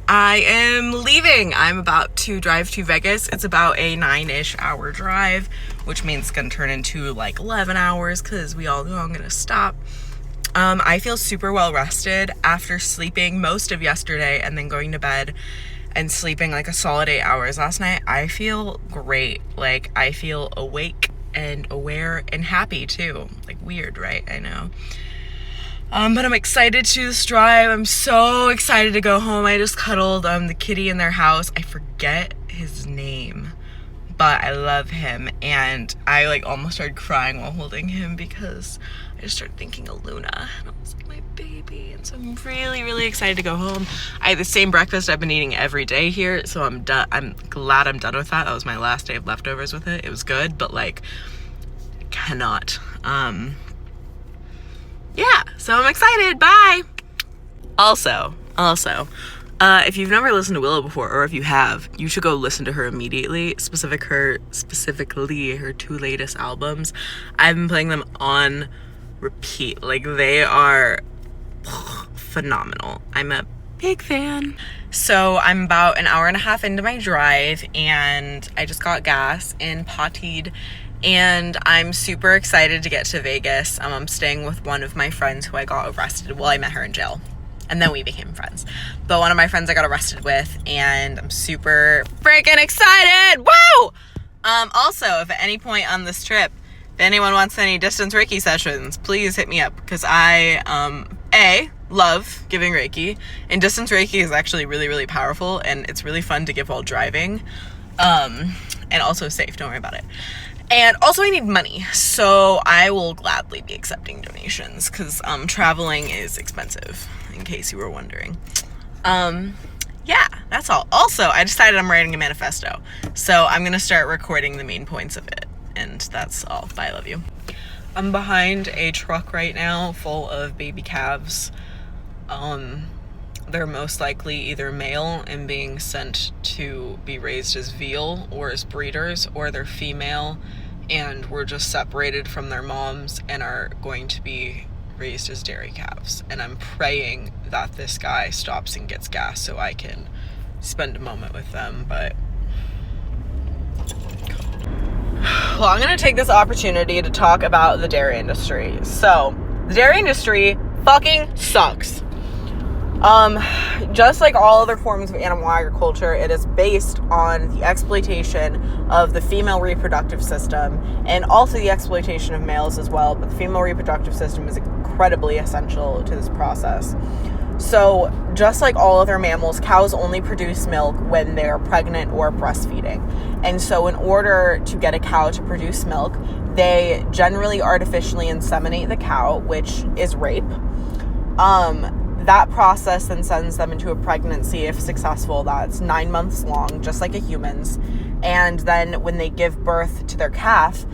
I am leaving. I'm about to drive to Vegas. It's about a 9-ish hour drive, which means it's gonna turn into like 11 hours because we all know I'm gonna stop. I feel super well rested after sleeping most of yesterday and then going to bed and sleeping like a solid 8 hours last night. I feel great. Like, I feel awake and aware and happy too. Like, weird, right? I know. But I'm excited to do this drive. I'm so excited to go home. I just cuddled the kitty in their house. I forget his name, but I love him. And I like almost started crying while holding him because I just started thinking of Luna. And I was like, my baby. And so I'm really, really excited to go home. I had the same breakfast I've been eating every day here. So I'm done. I'm glad I'm done with that. That was my last day of leftovers with it. It was good, but like, I cannot. Yeah, so I'm excited. Bye. Also, if you've never listened to Willow before, or if you have, you should go listen to her immediately. Specifically her 2 latest albums. I've been playing them on repeat. Like, they are phenomenal. I'm a big fan. So I'm about an hour and a half into my drive, and I just got gas and pottied. And I'm super excited to get to Vegas. I'm staying with one of my friends who I got arrested. Well, I met her in jail, and then we became friends. But one of my friends I got arrested with, and I'm super freaking excited. Woo! Also, if at any point on this trip, if anyone wants any distance Reiki sessions, please hit me up, because I, love giving Reiki, and distance Reiki is actually really, really powerful, and it's really fun to give while driving, and also safe. Don't worry about it. And also I need money, so I will gladly be accepting donations, because traveling is expensive, in case you were wondering. Yeah, that's all. Also, I decided I'm writing a manifesto, so I'm going to start recording the main points of it, and that's all. Bye, I love you. I'm behind a truck right now full of baby calves. They're most likely either male and being sent to be raised as veal or as breeders, or they're female and were just separated from their moms and are going to be raised as dairy calves. And I'm praying that this guy stops and gets gas so I can spend a moment with them. But well, I'm going to take this opportunity to talk about the dairy industry. So, the dairy industry fucking sucks. Just like all other forms of animal agriculture, it is based on the exploitation of the female reproductive system, and also the exploitation of males as well, but the female reproductive system is incredibly essential to this process. So, just like all other mammals, cows only produce milk when they're pregnant or breastfeeding. And so in order to get a cow to produce milk, they generally artificially inseminate the cow, which is rape. That process then sends them into a pregnancy, if successful, that's 9 months long, just like a human's. And then when they give birth to their calf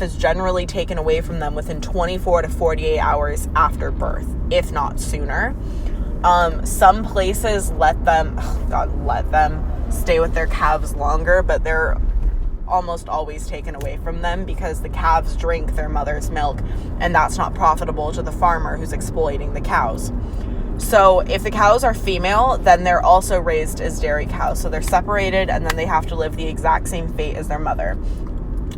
is generally taken away from them within 24 to 48 hours after birth, if not sooner. Some places let them stay with their calves longer, but they're almost always taken away from them because the calves drink their mother's milk, and that's not profitable to the farmer who's exploiting the cows. So if the cows are female, then they're also raised as dairy cows. So they're separated, and then they have to live the exact same fate as their mother.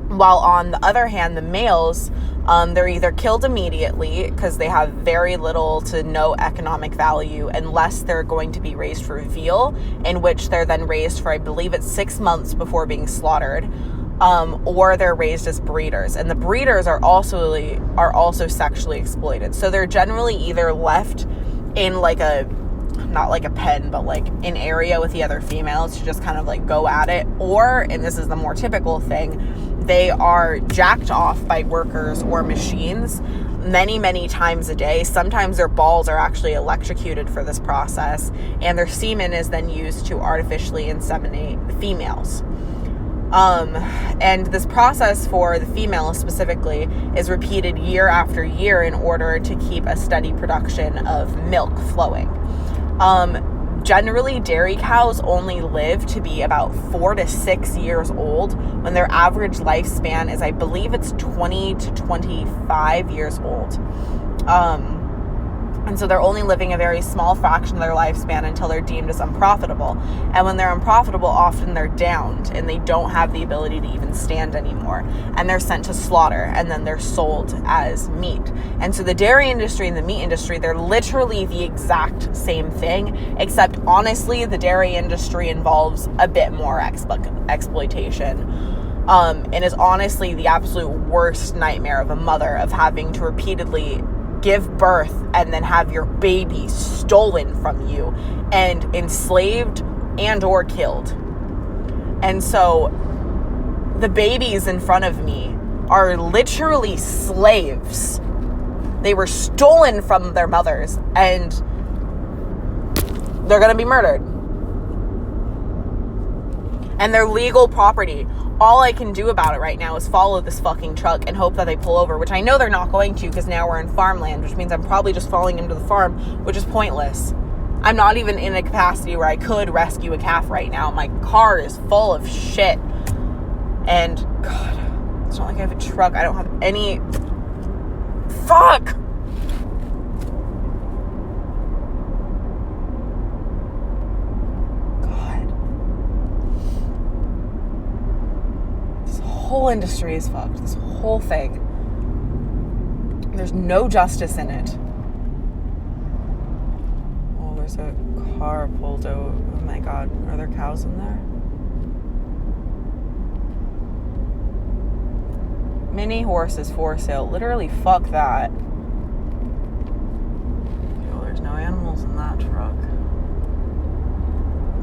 While on the other hand, the males, they're either killed immediately because they have very little to no economic value, unless they're going to be raised for veal, in which they're then raised for, I believe it's 6 months before being slaughtered, or they're raised as breeders. And the breeders are also sexually exploited. So they're generally either left in like not like a pen, but like an area with the other females to just kind of like go at it, or, and this is the more typical thing, they are jacked off by workers or machines many, many times a day. Sometimes their balls are actually electrocuted for this process, and their semen is then used to artificially inseminate the females. And this process for the females specifically is repeated year after year in order to keep a steady production of milk flowing. Generally, dairy cows only live to be about 4 to 6 years old, when their average lifespan is, I believe it's 20 to 25 years old. And so they're only living a very small fraction of their lifespan until they're deemed as unprofitable. And when they're unprofitable, often they're downed and they don't have the ability to even stand anymore. And they're sent to slaughter, and then they're sold as meat. And so the dairy industry and the meat industry, they're literally the exact same thing, except honestly, the dairy industry involves a bit more exploitation. And is honestly the absolute worst nightmare of a mother, of having to repeatedly give birth and then have your baby stolen from you and enslaved and or killed. And so the babies in front of me are literally slaves. They were stolen from their mothers and they're going to be murdered. And they're legal property. All I can do about it right now is follow this fucking truck and hope that they pull over, which I know they're not going to, because now we're in farmland, which means I'm probably just following them to the farm, which is pointless. I'm not even in a capacity where I could rescue a calf right now. My car is full of shit. And, God, it's not like I have a truck. I don't have any... Fuck! Whole industry is fucked. This whole thing. There's no justice in it. Oh, there's a car pulled out. Oh my God. Are there cows in there? Mini horses for sale. Literally, fuck that. Oh, there's no animals in that truck.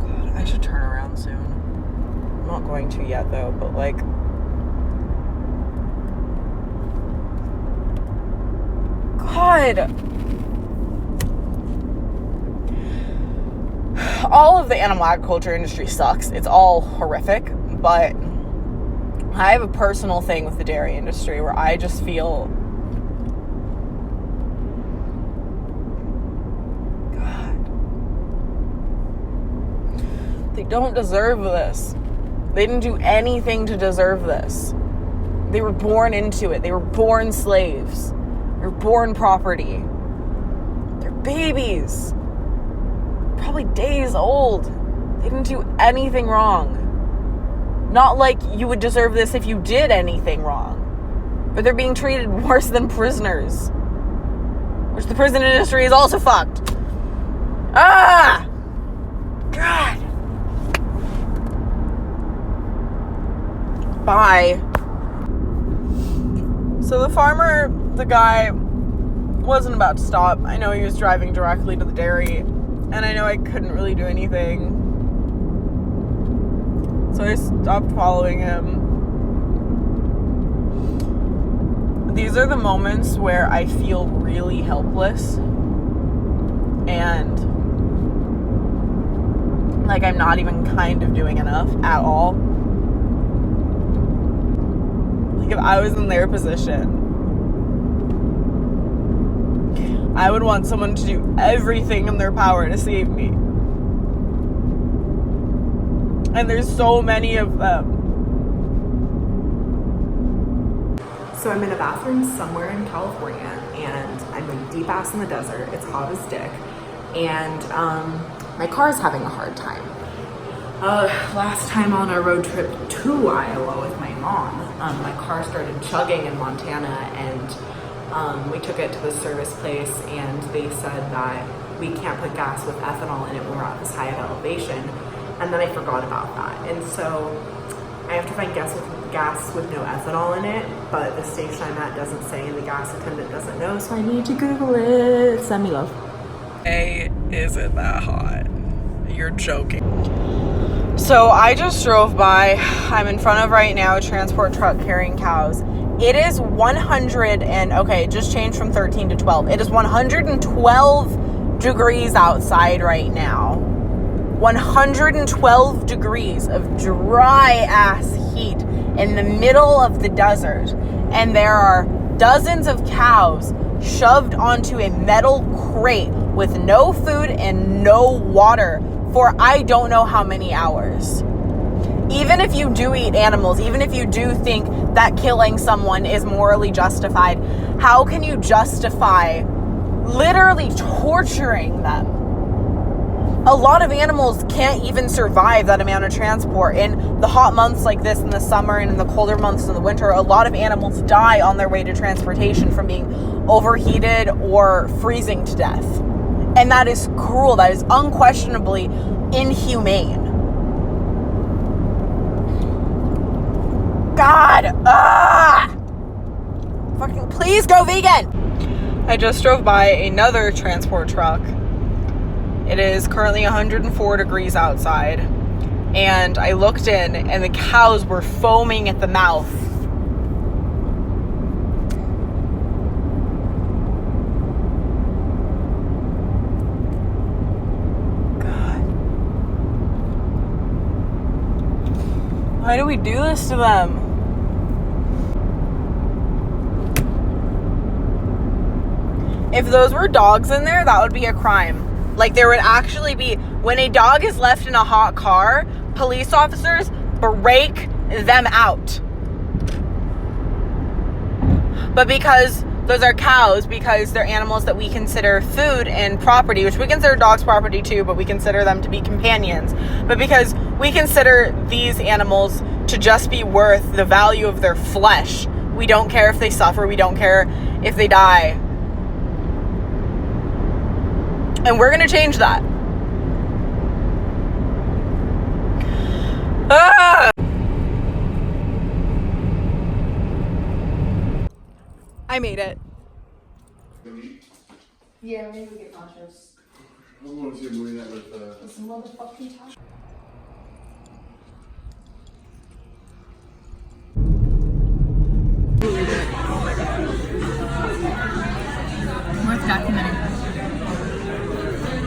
God, I should turn around soon. I'm not going to yet though, but like... God. All of the animal agriculture industry sucks. It's all horrific, but I have a personal thing with the dairy industry where I just feel, God, they don't deserve this. They didn't do anything to deserve this. They were born into it. They were born slaves. They're born property. They're babies. Probably days old. They didn't do anything wrong. Not like you would deserve this if you did anything wrong. But they're being treated worse than prisoners. Which the prison industry is also fucked. Ah! God. Bye. So the farmer, the guy, wasn't about to stop. I know he was driving directly to the dairy, and I know I couldn't really do anything. So I stopped following him. These are the moments where I feel really helpless and like I'm not even kind of doing enough at all. Like if I was in their position, I would want someone to do everything in their power to save me. And there's so many of them. So I'm in a bathroom somewhere in California, and I'm like deep ass in the desert. It's hot as dick. And my car's having a hard time. Last time on our road trip to Iowa with my mom, my car started chugging in Montana, and we took it to the service place, and they said that we can't put gas with ethanol in it when we're at this high of elevation. And then I forgot about that. And so I have to find gas with no ethanol in it, but the station I'm at doesn't say, and the gas attendant doesn't know, so I need to Google it. Send me love. Hey, is it that hot? You're joking. So I just drove by. I'm in front of right now a transport truck carrying cows. It is 100 and, okay, it just changed from 13 to 12. It is 112 degrees outside right now. 112 degrees of dry ass heat in the middle of the desert. And there are dozens of cows shoved onto a metal crate with no food and no water for I don't know how many hours. Even if you do eat animals, even if you do think that killing someone is morally justified, how can you justify literally torturing them. A lot of animals can't even survive that amount of transport. In the hot months like this in the summer and in the colder months in the winter, a lot of animals die on their way to transportation from being overheated or freezing to death. And that is cruel. That is unquestionably inhumane. God! Fucking please go vegan! I just drove by another transport truck. It is currently 104 degrees outside. And I looked in and the cows were foaming at the mouth. God. Why do we do this to them? If those were dogs in there, that would be a crime. Like, there would actually be, when a dog is left in a hot car, police officers break them out. But because those are cows, because they're animals that we consider food and property, which we consider dogs property too, but we consider them to be companions. But because we consider these animals to just be worth the value of their flesh, we don't care if they suffer, we don't care if they die. And we're going to change that. I made it. Yeah, maybe we get nachos. I want to see a movie that with some motherfucking tacos.